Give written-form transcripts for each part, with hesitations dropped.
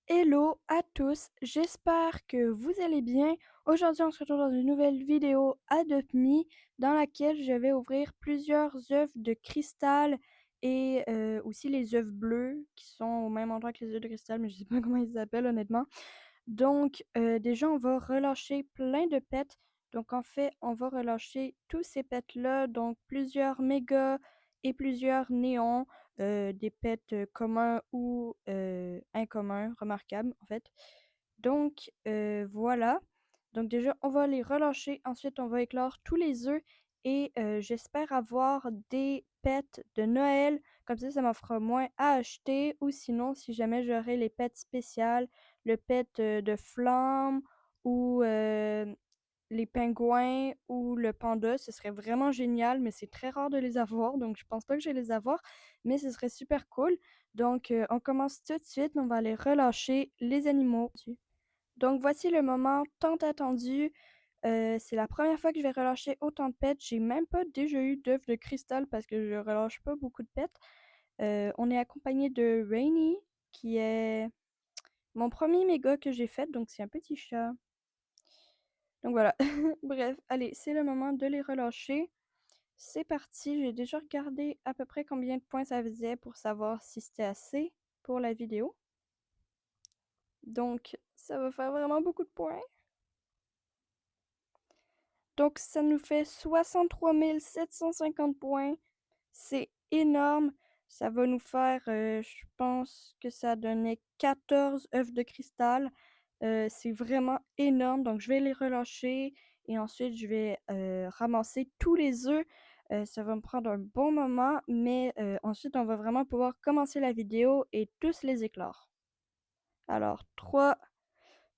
Hello à tous, j'espère que vous allez bien. Aujourd'hui, on se retrouve dans une nouvelle vidéo Adopt Me dans laquelle je vais ouvrir plusieurs œufs de cristal et aussi les œufs bleus qui sont au même endroit que les œufs de cristal, mais je sais pas comment ils s'appellent honnêtement. Donc, déjà, on va relâcher plein de pets. Donc, en fait, on va relâcher tous ces pets-là, donc plusieurs mégas et plusieurs néons, des pets communs ou incommuns, remarquables, en fait. Donc, voilà. Donc, déjà, on va les relâcher. Ensuite, on va éclore tous les œufs et j'espère avoir des pets de Noël. Comme ça m'en fera moins à acheter. Ou sinon, si jamais j'aurais les pets spéciales, le pet de flamme ou les pingouins ou le panda, ce serait vraiment génial, mais c'est très rare de les avoir, donc je pense pas que je vais les avoir, mais ce serait super cool. Donc, on commence tout de suite, on va aller relâcher les animaux. Donc, voici le moment tant attendu. C'est la première fois que je vais relâcher autant de pets. J'ai même pas déjà eu d'œufs de cristal parce que je relâche pas beaucoup de pets. On est accompagné de Rainy, qui est mon premier méga que j'ai fait, donc c'est un petit chat. Donc voilà. Bref, allez, c'est le moment de les relâcher. C'est parti, j'ai déjà regardé à peu près combien de points ça faisait pour savoir si c'était assez pour la vidéo. Donc, ça va faire vraiment beaucoup de points. Donc, ça nous fait 63 750 points. C'est énorme. Ça va nous faire, je pense que ça donnait 14 œufs de cristal. C'est vraiment énorme. Donc, je vais les relâcher et ensuite, je vais ramasser tous les œufs. Ça va me prendre un bon moment, mais ensuite, on va vraiment pouvoir commencer la vidéo et tous les éclore. Alors, 3,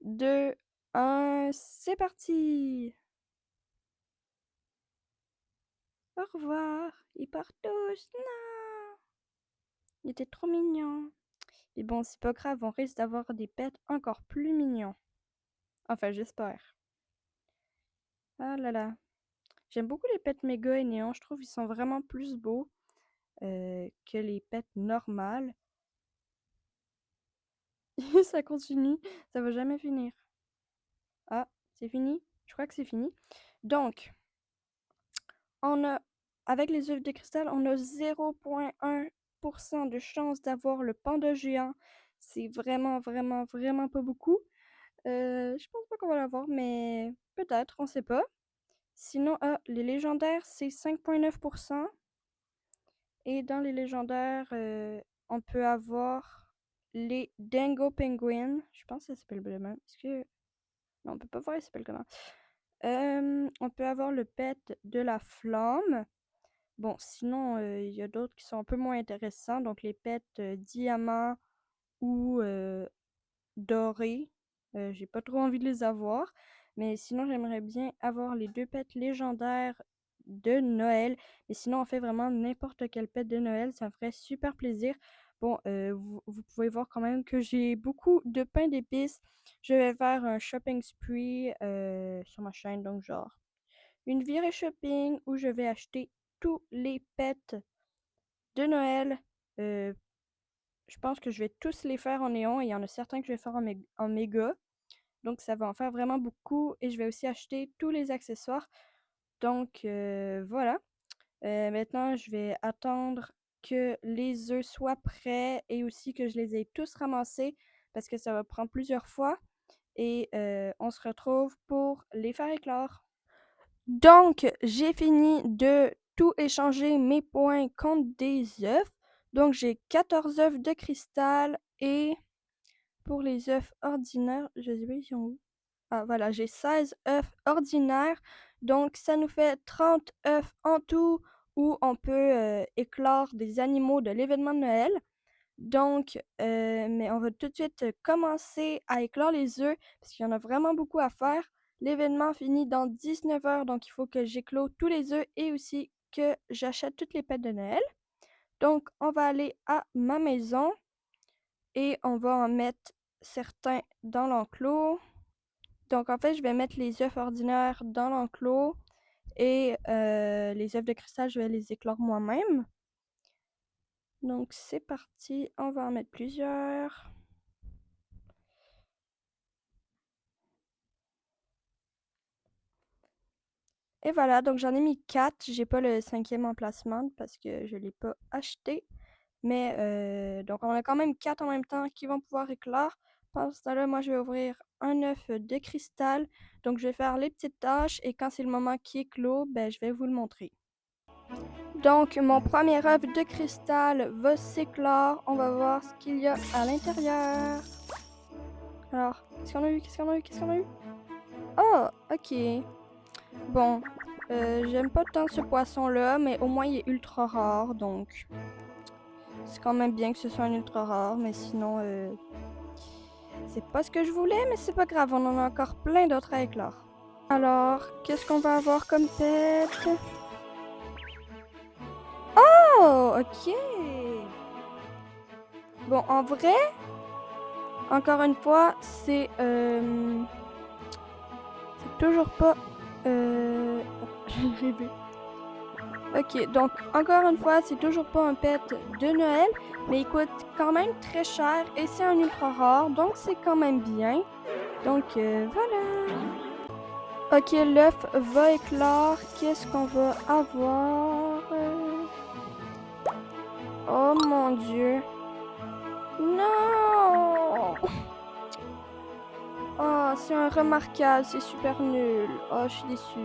2, 1, c'est parti! Au revoir! Ils partent tous! Non! Il était trop mignon. Et bon, c'est pas grave, on risque d'avoir des pets encore plus mignons. Enfin, j'espère. Ah là là. J'aime beaucoup les pets méga et néons. Je trouve qu'ils sont vraiment plus beaux que les pets normales. Ça continue. Ça va jamais finir. Ah, c'est fini? Je crois que c'est fini. Donc, on a, avec les œufs de cristal, on a 0,1% de chance d'avoir le panda géant. C'est vraiment, vraiment, vraiment pas beaucoup. Je pense pas qu'on va l'avoir, mais peut-être, on sait pas. Sinon, les légendaires, c'est 5,9%. Et dans les légendaires, on peut avoir les Dingo Penguins. Je pense que ça s'appelle le même. Est-ce que... Non, on peut pas voir, il s'appelle comment. On peut avoir le pet de la flamme. Bon, sinon, il y a d'autres qui sont un peu moins intéressants. Donc, les pets diamants ou dorés. J'ai pas trop envie de les avoir. Mais sinon, j'aimerais bien avoir les deux pets légendaires de Noël. Mais sinon, on fait vraiment n'importe quel pet de Noël. Ça me ferait super plaisir. Bon, vous pouvez voir quand même que j'ai beaucoup de pain d'épices. Je vais faire un shopping spree sur ma chaîne. Donc, genre, une virée shopping où je vais acheter tous les pets de Noël. Euh, je pense que je vais tous les faire en néon et il y en a certains que je vais faire en méga. Donc, ça va en faire vraiment beaucoup et je vais aussi acheter tous les accessoires. Donc, voilà. Maintenant, je vais attendre que les œufs soient prêts et aussi que je les ai tous ramassés parce que ça va prendre plusieurs fois. Et on se retrouve pour les faire éclore. Donc, j'ai fini de tout échanger mes points contre des œufs. Donc, j'ai 14 œufs de cristal et pour les œufs ordinaires, je sais pas, ils sont où? Ah, voilà, j'ai 16 œufs ordinaires. Donc, ça nous fait 30 œufs en tout où on peut éclore des animaux de l'événement de Noël. Donc, mais on va tout de suite commencer à éclore les œufs parce qu'il y en a vraiment beaucoup à faire. L'événement finit dans 19 heures, donc il faut que j'éclore tous les œufs et aussi que j'achète toutes les pêtes de Noël. Donc, on va aller à ma maison et on va en mettre certains dans l'enclos. Donc, en fait, je vais mettre les œufs ordinaires dans l'enclos et les œufs de cristal, je vais les éclore moi-même. Donc, c'est parti. On va en mettre plusieurs. Et voilà, donc j'en ai mis 4. J'ai pas le 5e emplacement parce que je l'ai pas acheté. Mais donc on a quand même 4 en même temps qui vont pouvoir éclore. Pendant ce temps-là, moi je vais ouvrir un œuf de cristal. Donc je vais faire les petites tâches et quand c'est le moment qui éclot, ben je vais vous le montrer. Donc mon premier œuf de cristal va s'éclore. On va voir ce qu'il y a à l'intérieur. Alors, qu'est-ce qu'on a eu? Qu'est-ce qu'on a eu? Qu'est-ce qu'on a eu? Oh, ok. Bon, j'aime pas tant ce poisson-là, mais au moins il est ultra rare, donc c'est quand même bien que ce soit un ultra rare, mais sinon, c'est pas ce que je voulais, mais c'est pas grave, on en a encore plein d'autres à éclore. Alors, qu'est-ce qu'on va avoir comme pet? Oh, ok. Bon, en vrai, encore une fois, c'est toujours pas... J'ai rêvé. Ok, donc encore une fois, c'est toujours pas un pet de Noël, mais il coûte quand même très cher et c'est un ultra rare, donc c'est quand même bien. Donc voilà. Ok, l'œuf va éclore. Qu'est-ce qu'on va avoir? Oh mon Dieu. Non! Oh, c'est un remarquable, c'est super nul. Oh, je suis déçue.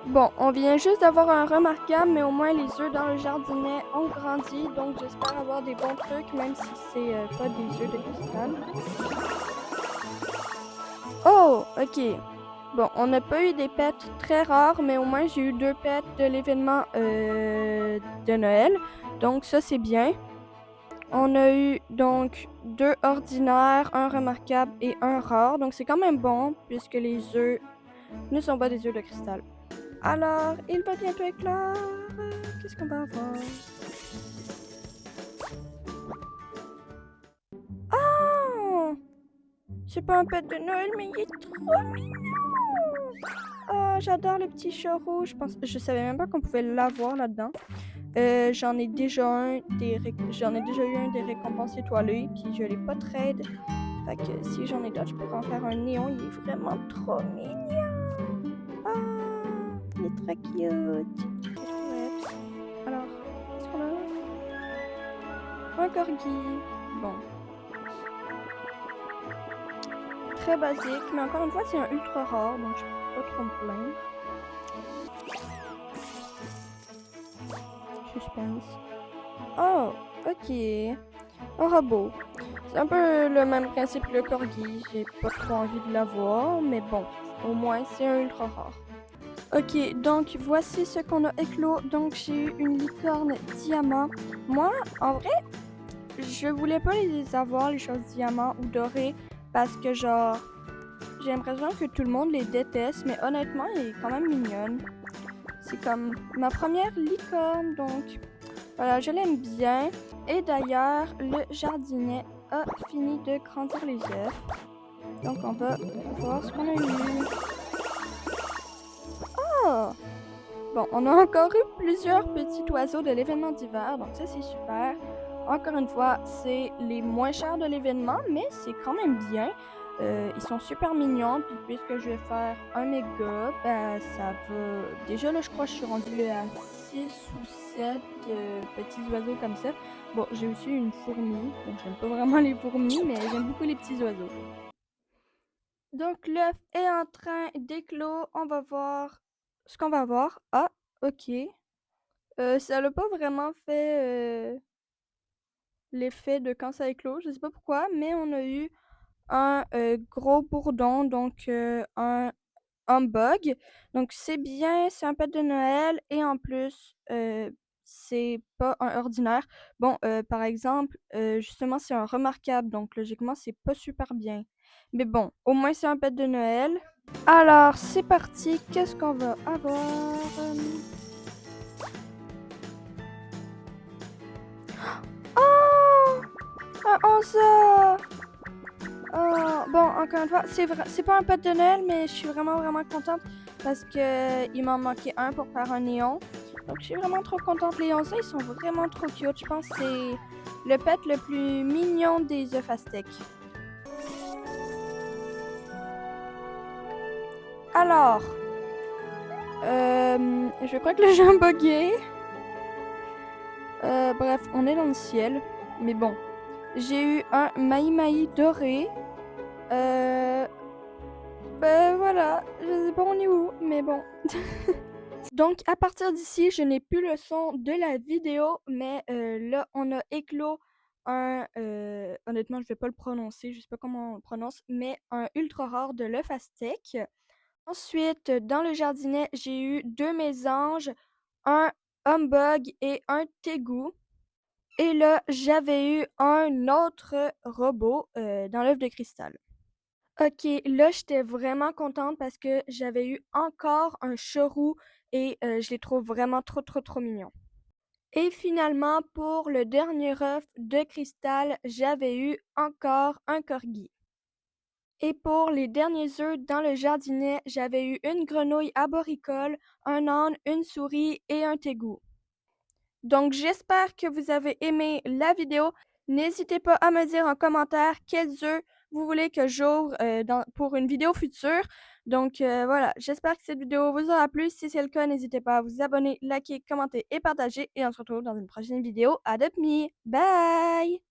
Bon, on vient juste d'avoir un remarquable, mais au moins les œufs dans le jardinet ont grandi, donc j'espère avoir des bons trucs, même si c'est pas des œufs de cristal. Oh, ok. Bon, on n'a pas eu des pets très rares, mais au moins j'ai eu 2 pets de l'événement de Noël, donc ça c'est bien. On a eu donc 2 ordinaires, un remarquable et un rare, donc c'est quand même bon, puisque les œufs ne sont pas des œufs de cristal. Alors, il va bientôt éclore. Qu'est-ce qu'on va avoir? Oh! C'est pas un pet de Noël, mais il est trop mignon! Oh, j'adore le petit chat rouge. Je savais même pas qu'on pouvait l'avoir là-dedans. J'en ai déjà eu un des récompenses étoilées, puis je l'ai pas trade. Fait que si j'en ai d'autres, je pourrais en faire un néon. Il est vraiment trop mignon. Ah, il est très cute. Alors, qu'est-ce qu'on a? Un corgi. Bon. Très basique, mais encore une fois, c'est un ultra rare, donc je peux pas trop me plaindre. Suspense. Oh, ok. Un robot. C'est un peu le même principe que le corgi. J'ai pas trop envie de l'avoir, mais bon, au moins c'est un ultra rare. Ok, donc voici ce qu'on a éclos. Donc j'ai eu une licorne diamant. Moi, en vrai, je voulais pas les avoir, les choses diamant ou dorées, parce que genre, j'ai l'impression que tout le monde les déteste, mais honnêtement, elle est quand même mignonne. C'est comme ma première licorne, donc voilà, je l'aime bien. Et d'ailleurs, le jardinet a fini de grandir les œufs. Donc on va voir ce qu'on a eu. Oh! Bon, on a encore eu plusieurs petits oiseaux de l'événement d'hiver, donc ça c'est super. Encore une fois, c'est les moins chers de l'événement, mais c'est quand même bien. Ils sont super mignons, puis puisque je vais faire un méga, ben ça va... Déjà là, je crois que je suis rendue à 6 ou 7 petits oiseaux comme ça. Bon, j'ai aussi une fourmi, donc j'aime pas vraiment les fourmis, mais j'aime beaucoup les petits oiseaux. Donc l'œuf est en train d'éclore, on va voir ce qu'on va avoir. Ah, ok. Ça l'a pas vraiment fait l'effet de quand ça éclot, je sais pas pourquoi, mais on a eu un gros bourdon, donc un bug. Donc c'est bien, c'est un pet de Noël et en plus, c'est pas un ordinaire. Bon, par exemple, justement, c'est un remarquable, donc logiquement, c'est pas super bien. Mais bon, au moins c'est un pet de Noël. Alors, c'est parti, qu'est-ce qu'on va avoir? Oh! Un Onza! Oh, bon, encore une fois, c'est pas un pet de Noël, mais je suis vraiment contente parce que il m'en manquait un pour faire un néon. Donc, je suis vraiment trop contente. Les Onza, ils sont vraiment trop cute. Je pense que c'est le pet le plus mignon des œufs aztèques. Alors, Je crois que le jeu a bugué. Bref, on est dans le ciel. Mais bon. J'ai eu un maï doré. Ben voilà, je sais pas on est où, mais bon. Donc à partir d'ici, je n'ai plus le son de la vidéo, mais là, on a éclos un, honnêtement, je vais pas le prononcer, je sais pas comment on le prononce, mais un ultra rare de l'œuf aztèque. Ensuite, dans le jardinet, j'ai eu 2 mésanges, un humbug et un tégou. Et là, j'avais eu un autre robot dans l'œuf de cristal. Ok, là, j'étais vraiment contente parce que j'avais eu encore un chorou et je les trouve vraiment trop mignons. Et finalement, pour le dernier œuf de cristal, j'avais eu encore un corgi. Et pour les derniers œufs dans le jardinet, j'avais eu une grenouille arboricole, un âne, une souris et un tégou. Donc j'espère que vous avez aimé la vidéo. N'hésitez pas à me dire en commentaire quels œufs vous voulez que j'ouvre pour une vidéo future. Donc voilà, j'espère que cette vidéo vous aura plu. Si c'est le cas, n'hésitez pas à vous abonner, liker, commenter et partager. Et on se retrouve dans une prochaine vidéo. Adopt me! Bye!